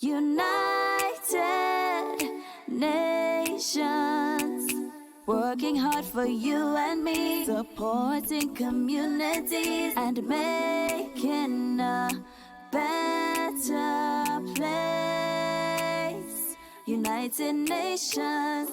United Nations, working hard for you and me, supporting communities and making a better place. United Nations.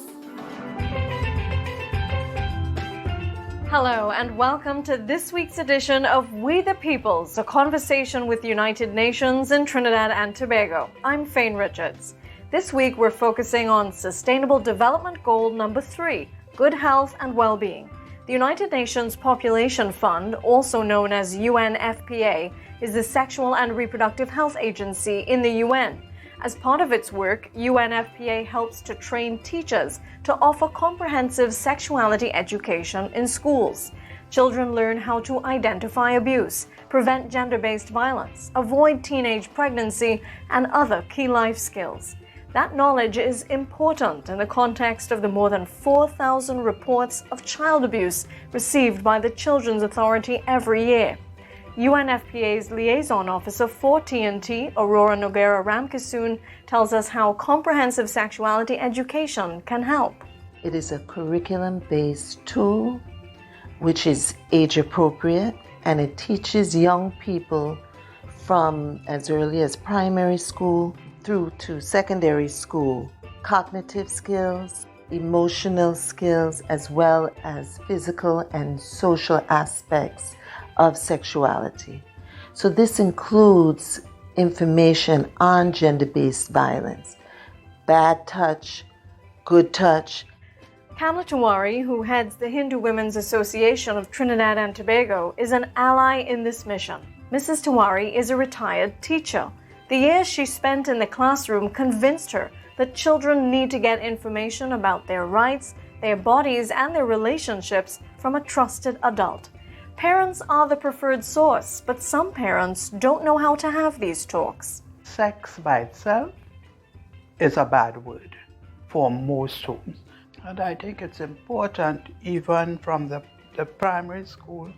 Hello and welcome to this week's edition of We the Peoples, a conversation with United Nations in Trinidad and Tobago. I'm Faine Richards. This week we're focusing on Sustainable Development Goal number 3, good health and well-being. The United Nations Population Fund, also known as UNFPA, is the sexual and reproductive health agency in the UN. As part of its work, UNFPA helps to train teachers to offer comprehensive sexuality education in schools. Children learn how to identify abuse, prevent gender-based violence, avoid teenage pregnancy, and other key life skills. That knowledge is important in the context of the more than 4,000 reports of child abuse received by the Children's Authority every year. UNFPA's Liaison Officer for TNT, Aurora Noguerra-Ramkissoon, tells us how comprehensive sexuality education can help. It is a curriculum-based tool which is age-appropriate, and it teaches young people from as early as primary school through to secondary school cognitive skills, emotional skills, as well as physical and social aspects of sexuality. So this includes information on gender-based violence, bad touch, good touch. Kamla Tewarie, who heads the Hindu Women's Association of Trinidad and Tobago, is an ally in this mission. Mrs. Tewarie is a retired teacher. The years she spent in the classroom convinced her that children need to get information about their rights, their bodies, and their relationships from a trusted adult. Parents are the preferred source, but some parents don't know how to have these talks. Sex by itself is a bad word for most homes. And I think it's important even from the primary school,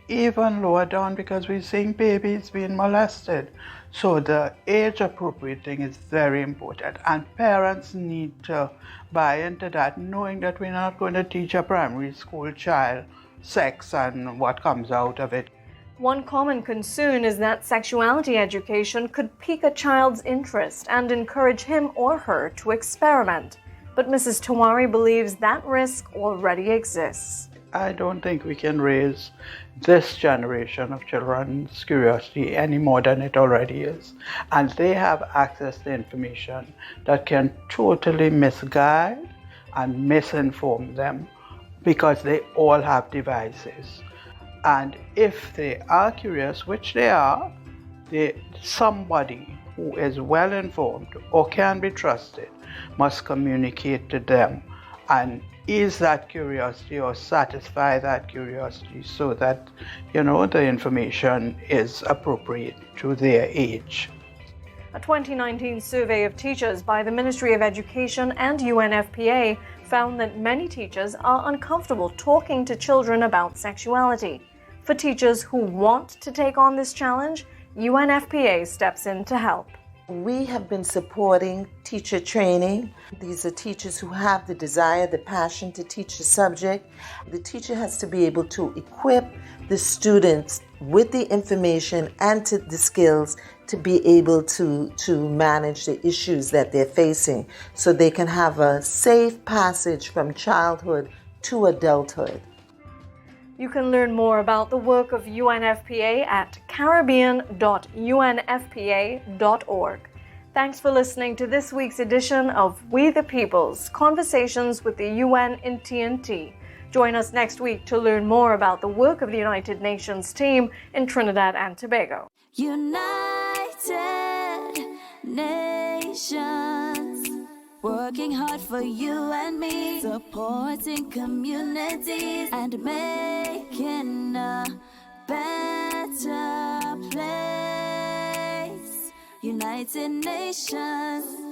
even lower down, because we're seeing babies being molested. So the age-appropriate thing is very important. And parents need to buy into that, knowing that we're not going to teach a primary school child sex and what comes out of it. One common concern is that sexuality education could pique a child's interest and encourage him or her to experiment. But Mrs. Tewarie believes that risk already exists. I don't think we can raise this generation of children's curiosity any more than it already is. And they have access to information that can totally misguide and misinform them, because they all have devices. And if they are curious, which they are, somebody who is well informed or can be trusted must communicate to them and ease that curiosity or satisfy that curiosity so that, the information is appropriate to their age. A 2019 survey of teachers by the Ministry of Education and UNFPA found that many teachers are uncomfortable talking to children about sexuality. For teachers who want to take on this challenge, UNFPA steps in to help. We have been supporting teacher training. These are teachers who have the desire, the passion to teach the subject. The teacher has to be able to equip the students with the information and the skills to be able to manage the issues that they're facing, so they can have a safe passage from childhood to adulthood. You can learn more about the work of UNFPA at caribbean.unfpa.org. Thanks for listening to this week's edition of We the Peoples, Conversations with the UN in TNT. Join us next week to learn more about the work of the United Nations team in Trinidad and Tobago. United Nations, working hard for you and me, supporting communities and making a better place. United Nations.